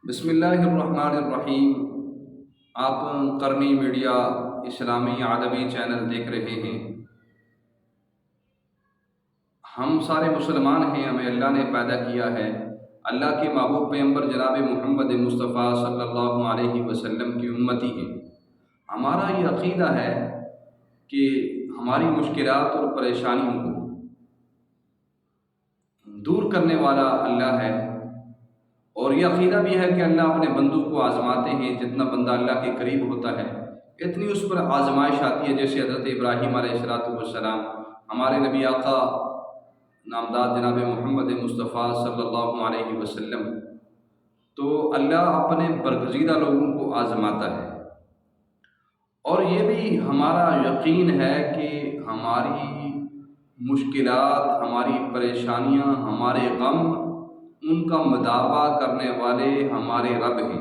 بسم اللہ الرحمن الرحیم۔ آپ قرنی میڈیا اسلامی ادبی چینل دیکھ رہے ہیں۔ ہم سارے مسلمان ہیں، ہمیں اللہ نے پیدا کیا ہے، اللہ کے محبوب پیغمبر جناب محمد مصطفیٰ صلی اللہ علیہ وسلم کی امتی ہیں۔ ہمارا یہ عقیدہ ہے کہ ہماری مشکلات اور پریشانیوں کو دور کرنے والا اللہ ہے، اور یہ عقیدہ بھی ہے کہ اللہ اپنے بندوں کو آزماتے ہیں۔ جتنا بندہ اللہ کے قریب ہوتا ہے اتنی اس پر آزمائش آتی ہے، جیسے حضرت ابراہیم علیہ السلام، ہمارے نبی آقا نامدار جناب محمد مصطفیٰ صلی اللہ علیہ وسلم، تو اللہ اپنے برگزیدہ لوگوں کو آزماتا ہے۔ اور یہ بھی ہمارا یقین ہے کہ ہماری مشکلات، ہماری پریشانیاں، ہمارے غم، ان کا مداوع کرنے والے ہمارے رب ہیں،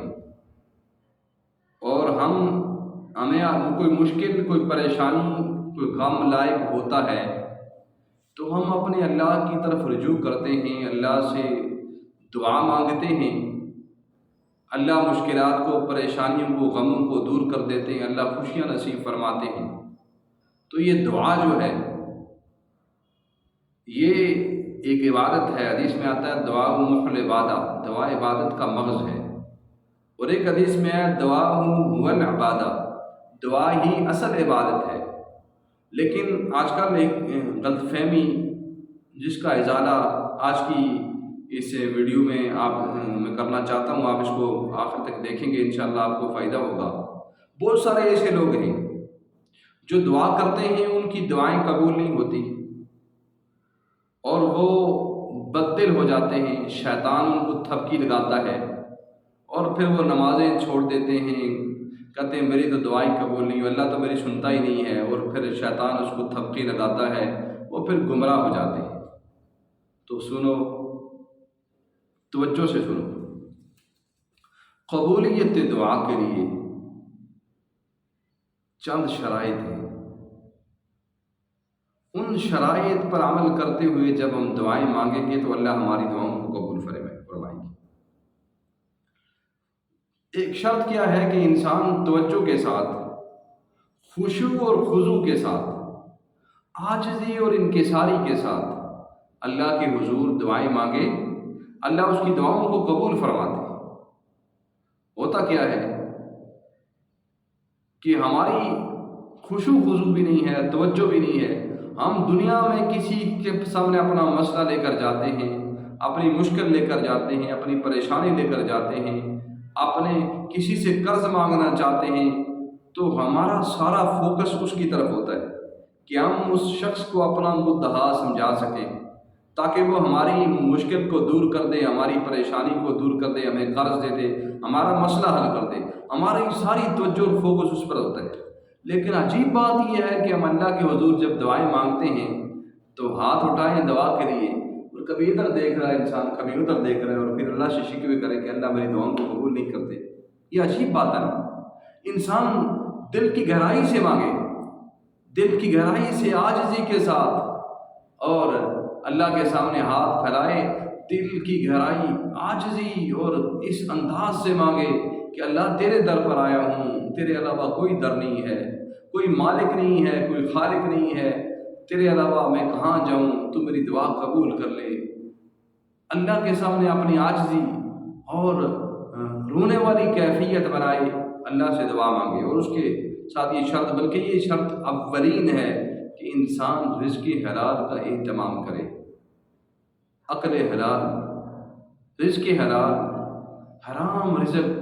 اور ہمیں کوئی مشکل، کوئی پریشانی، کوئی غم لائق ہوتا ہے تو ہم اپنے اللہ کی طرف رجوع کرتے ہیں، اللہ سے دعا مانگتے ہیں۔ اللہ مشکلات کو، پریشانیوں کو، غموں کو دور کر دیتے ہیں، اللہ خوشیاں نصیب فرماتے ہیں۔ تو یہ دعا جو ہے یہ ایک عبادت ہے۔ حدیث میں آتا ہے دعا مخ العبادہ، دعا عبادت کا مغز ہے، اور ایک حدیث میں ہے دعا هو العبادہ، دعا ہی اصل عبادت ہے۔ لیکن آج کل ایک غلط فہمی جس کا ازالہ آج کی اس ویڈیو میں میں کرنا چاہتا ہوں، آپ اس کو آخر تک دیکھیں گے، انشاءاللہ آپ کو فائدہ ہوگا۔ بہت سارے ایسے لوگ ہیں جو دعا کرتے ہیں، ان کی دعائیں قبول نہیں ہوتی، اور وہ بددل ہو جاتے ہیں، شیطان ان کو تھپکی لگاتا ہے، اور پھر وہ نمازیں چھوڑ دیتے ہیں، کہتے ہیں میری تو دعائیں قبول نہیں، اللہ تو میری سنتا ہی نہیں ہے، اور پھر شیطان اس کو تھپکی لگاتا ہے، وہ پھر گمراہ ہو جاتے ہیں۔ تو سنو، توجہ سے سنو، قبولیت دعا کے لیے چند شرائط ہیں۔ ان شرائط پر عمل کرتے ہوئے جب ہم دعائیں مانگیں گے تو اللہ ہماری دعاؤں کو قبول فرمائیں گے۔ ایک شرط کیا ہے کہ انسان توجہ کے ساتھ، خشوع اور خضوع کے ساتھ، عاجزی اور انکساری کے ساتھ اللہ کے حضور دعائیں مانگے، اللہ اس کی دعاؤں کو قبول فرماتے ہیں۔ ہوتا کیا ہے کہ ہماری خشوع خضوع بھی نہیں ہے، توجہ بھی نہیں ہے، ہم دنیا میں کسی کے سامنے اپنا مسئلہ لے کر جاتے ہیں، اپنی مشکل لے کر جاتے ہیں، اپنی پریشانی لے کر جاتے ہیں، اپنے کسی سے قرض مانگنا چاہتے ہیں، تو ہمارا سارا فوکس اس کی طرف ہوتا ہے کہ ہم اس شخص کو اپنا مدعا سمجھا سکیں، تاکہ وہ ہماری مشکل کو دور کر دے، ہماری پریشانی کو دور کر دے، ہمیں قرض دے دے، ہمارا مسئلہ حل کر دے۔ ہماری ساری توجہ اور فوکس اس پر ہوتا ہے۔ لیکن عجیب بات یہ ہے کہ ہم اللہ کے حضور جب دعائیں مانگتے ہیں تو ہاتھ اٹھائیں دعا کے لیے، اور کبھی ادھر دیکھ رہا ہے انسان، کبھی ادھر دیکھ رہا ہے، اور پھر اللہ سے شکوے کرے کہ اللہ میری دعاؤں کو قبول نہیں کرتے۔ یہ عجیب بات ہے نا۔ انسان دل کی گہرائی سے مانگے، دل کی گہرائی سے عاجزی کے ساتھ، اور اللہ کے سامنے ہاتھ پھیلائے، دل کی گہرائی، عاجزی اور اس انداز سے مانگے کہ اللہ تیرے در پر آیا ہوں، تیرے علاوہ کوئی در نہیں ہے، کوئی مالک نہیں ہے، کوئی خالق نہیں ہے، تیرے علاوہ میں کہاں جاؤں، تو میری دعا قبول کر لے۔ اللہ کے سامنے اپنی عاجزی اور رونے والی کیفیت بنائے، اللہ سے دعا مانگے، اور اس کے ساتھ یہ شرط، بلکہ یہ شرط اولین ہے کہ انسان رزق حلال کا اہتمام کرے۔ عقل حلال، رزق حلال، حرام رزق،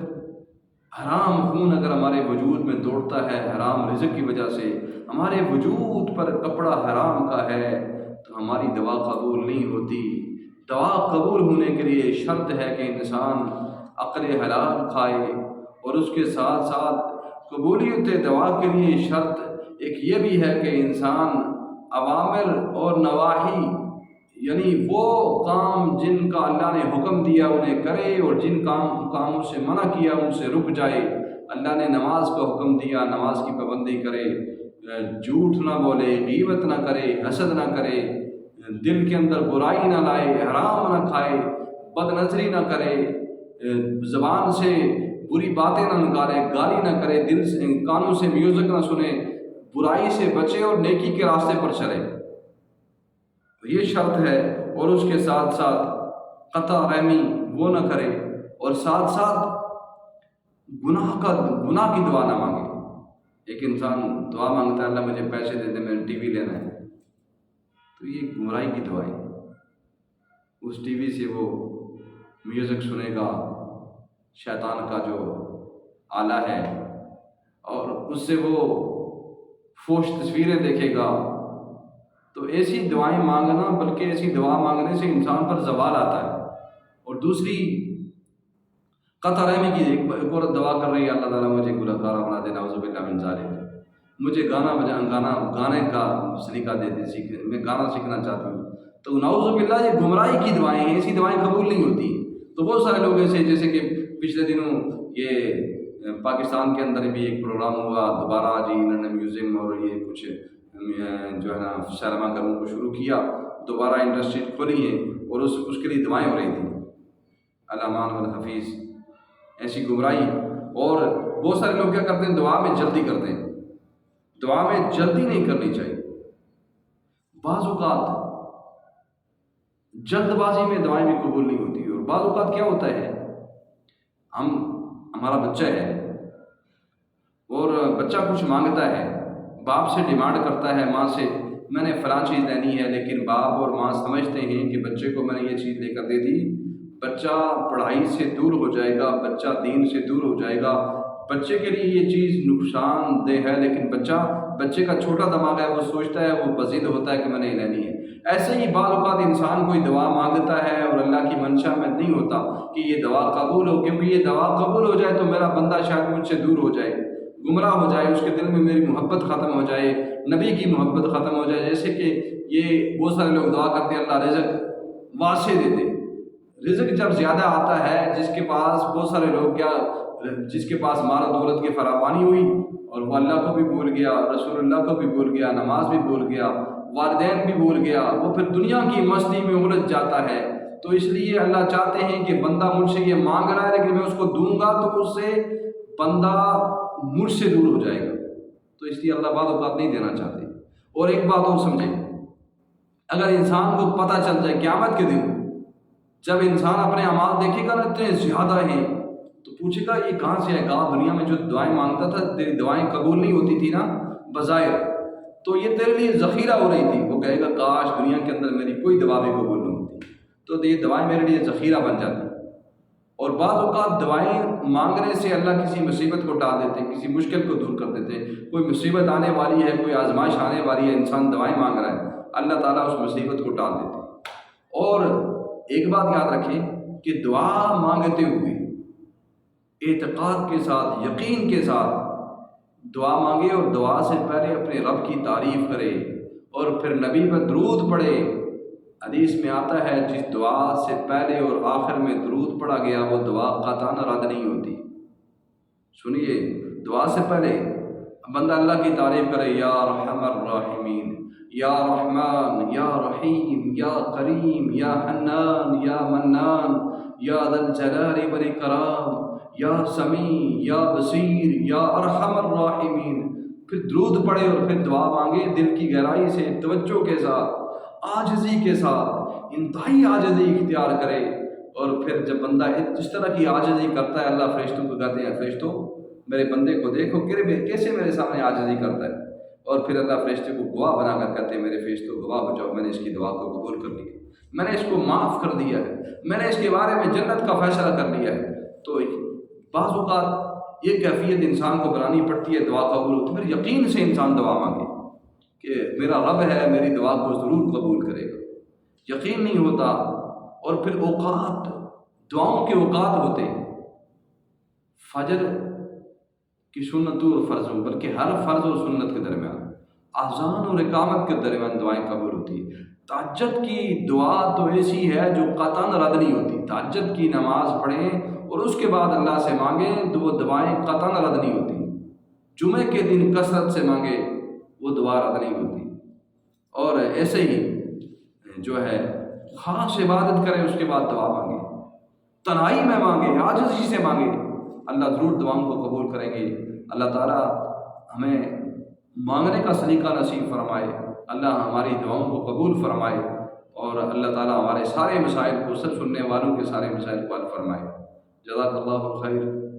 حرام خون اگر ہمارے وجود میں دوڑتا ہے حرام رزق کی وجہ سے، ہمارے وجود پر کپڑا حرام کا ہے، تو ہماری دعا قبول نہیں ہوتی۔ دعا قبول ہونے کے لیے شرط ہے کہ انسان عقل حلال کھائے، اور اس کے ساتھ ساتھ قبولیت دعا کے لیے شرط ایک یہ بھی ہے کہ انسان اوامر اور نواہی، یعنی وہ کام جن کا اللہ نے حکم دیا انہیں کرے، اور جن کاموں سے منع کیا ان سے رک جائے۔ اللہ نے نماز کا حکم دیا، نماز کی پابندی کرے، جھوٹ نہ بولے، غیبت نہ کرے، حسد نہ کرے، دل کے اندر برائی نہ لائے، حرام نہ کھائے، بد نظری نہ کرے، زبان سے بری باتیں نہ نکالے، گالی نہ کرے، دل سے کانوں سے میوزک نہ سنے، برائی سے بچے اور نیکی کے راستے پر چلے. تو یہ شرط ہے. اور اس کے ساتھ ساتھ قطع رحمی وہ نہ کرے، اور ساتھ ساتھ گناہ کی دعا نہ مانگے. ایک انسان دعا مانگتا ہے اللہ مجھے پیسے دے دے، میں ٹی وی لینا ہے، تو یہ گمراہی کی دعا ہے. اس ٹی وی سے وہ میوزک سنے گا، شیطان کا جو آلہ ہے، اور اس سے وہ فحش تصویریں دیکھے گا. تو ایسی دعائیں مانگنا، بلکہ ایسی دعا مانگنے سے انسان پر زوال آتا ہے. اور دوسری قطع رحمی کی ایک عورت دعا کر رہی ہے اللہ تعالیٰ مجھے گلوکارہ بنا دے، نعوذ باللہ من ذالک، مجھے گانے کا سلیقہ دے دے، میں گانا سیکھنا چاہتی ہوں. تو نعوذ باللہ یہ گمراہی کی دعائیں ہیں، ایسی دعائیں قبول نہیں ہوتی. تو بہت سارے لوگ ایسے، جیسے کہ پچھلے دنوں یہ پاکستان کے اندر بھی ایک پروگرام ہوا، دوبارہ جی انہوں نے میوزیم اور یہ کچھ جو ہے نا سینما گھروں کو شروع کیا، دوبارہ انڈسٹری کھولی ہے، اور اس کے لیے دعائیں ہو رہی تھیں، علمان والحفیظ. ایسی گمراہی. اور بہت سارے لوگ کیا کرتے ہیں، دعا میں جلدی کرتے ہیں. دعا میں جلدی نہیں کرنی چاہیے. بعض اوقات جلد بازی میں دعائیں بھی قبول نہیں ہوتی. اور بعض اوقات کیا ہوتا ہے، ہمارا بچہ ہے اور بچہ کچھ مانگتا ہے، باپ سے ڈیمانڈ کرتا ہے، ماں سے میں نے فلاں چیز لینی ہے، لیکن باپ اور ماں سمجھتے ہیں کہ بچے کو میں نے یہ چیز لے کر دے دی، بچہ پڑھائی سے دور ہو جائے گا، بچہ دین سے دور ہو جائے گا، بچے کے لیے یہ چیز نقصان دہ ہے. لیکن بچے کا چھوٹا دماغ ہے، وہ سوچتا ہے، وہ بزید ہوتا ہے کہ میں نے یہ لینی ہے. ایسے ہی بعض اوقات انسان کوئی دعا مانگتا ہے اور اللہ کی منشا میں نہیں ہوتا کہ یہ دعا قبول ہو، کیونکہ یہ دعا قبول ہو جائے تو میرا بندہ شاید مجھ سے دور ہو جائے، گمراہ ہو جائے، اس کے دل میں میری محبت ختم ہو جائے، نبی کی محبت ختم ہو جائے. جیسے کہ یہ بہت سارے لوگ دعا کرتے ہیں اللہ رزق واسع دے دے. رزق جب زیادہ آتا ہے، جس کے پاس بہت سارے لوگ جس کے پاس مال و دولت کی فراوانی ہوئی اور وہ اللہ کو بھی بھول گیا، رسول اللہ کو بھی بھول گیا، نماز بھی بھول گیا، والدین بھی بھول گیا، وہ پھر دنیا کی مستی میں الجھ جاتا ہے. تو اس لیے اللہ چاہتے ہیں کہ بندہ مجھ سے یہ مانگ رہا ہے، لیکن میں اس کو دوں گا تو اس سے بندہ مجھ سے دور ہو جائے گا. تو اس لیے اللہ بعض اوقات نہیں دینا چاہتے. اور ایک بات اور سمجھیں، اگر انسان کو پتہ چل جائے قیامت کے دن جب انسان اپنے اعمال دیکھے گا نا اتنے زیادہ ہیں، تو پوچھے گا یہ کہاں سے ہے؟ کہا دنیا میں جو دعائیں مانگتا تھا تیری دعائیں قبول نہیں ہوتی تھی نا بظاہر، تو یہ تیرے لیے ذخیرہ ہو رہی تھی. وہ کہے گا کاش دنیا کے اندر میری کوئی دعا بھی قبول نہیں ہوتی، تو یہ دعائیں میرے لیے ذخیرہ بن جاتی. اور بعض اوقات دعائیں مانگنے سے اللہ کسی مصیبت کو ٹال دیتے، کسی مشکل کو دور کر دیتے. کوئی مصیبت آنے والی ہے، کوئی آزمائش آنے والی ہے، انسان دعائیں مانگ رہا ہے، اللہ تعالیٰ اس مصیبت کو ٹال دیتے. اور ایک بات یاد رکھیں کہ دعا مانگتے ہوئے اعتقاد کے ساتھ، یقین کے ساتھ دعا مانگے، اور دعا سے پہلے اپنے رب کی تعریف کرے اور پھر نبی پر درود پڑھے. حدیث میں آتا ہے جس دعا سے پہلے اور آخر میں درود پڑھا گیا وہ دعا قطعاً رد نہیں ہوتی. سنیے، دعا سے پہلے بندہ اللہ کی تعریف کرے، یا ارحم الراحمین، یا رحمان، یا رحیم، یا کریم، یا حنان، یا منان، یا ذا الجلال والاکرام، یا سمیع، یا بصیر، یا ارحم الراحمین. پھر درود پڑھے اور پھر دعا مانگے دل کی گہرائی سے، توجہ کے ساتھ، عاجزی کے ساتھ، انتہائی عاجزی اختیار کرے. اور پھر جب بندہ اس طرح کی عاجزی کرتا ہے، اللہ فرشتوں کو کہتے ہیں فرشتوں میرے بندے کو دیکھو کیسے میرے سامنے عاجزی کرتا ہے. اور پھر اللہ فرشتے کو گواہ بنا کر کہتے ہیں میرے فرشتوں گواہ ہو جاؤ، میں نے اس کی دعا کو قبول کر لیا، میں نے اس کو معاف کر دیا ہے، میں نے اس کے بارے میں جنت کا فیصلہ کر لیا ہے. تو بعض اوقات یہ کیفیت انسان کو بنانی پڑتی ہے، دعا قبول ہوتی ہے. پھر یقین سے انسان دعا مانگے کہ میرا رب ہے، میری دعا کو ضرور قبول کرے گا. یقین نہیں ہوتا. اور پھر اوقات، دعاؤں کے اوقات ہوتے ہیں، فجر کی سنتوں اور فرضوں، بلکہ ہر فرض اور سنت کے درمیان، اذان اور اقامت کے درمیان دعائیں قبول ہوتی ہیں. تہجد کی دعا تو ایسی ہے جو قطعاً رد نہیں ہوتی. تہجد کی نماز پڑھیں اور اس کے بعد اللہ سے مانگیں تو وہ دعائیں قطعاً رد نہیں ہوتی. جمعے کے دن کثرت سے مانگے وہ دعا رد نہیں ہوتی. اور ایسے ہی جو ہے خاص عبادت کریں اس کے بعد دعا مانگیں. تنہائی میں مانگے، عاجزی سے مانگے، اللہ ضرور دعاؤں کو قبول کریں گے۔ اللہ تعالیٰ ہمیں مانگنے کا سلیقہ نصیب فرمائے، اللہ ہماری دعاؤں کو قبول فرمائے، اور اللہ تعالیٰ ہمارے سارے مسائل کو، سب سننے والوں کے سارے مسائل کو حل فرمائے۔ جزاک اللہ خیر۔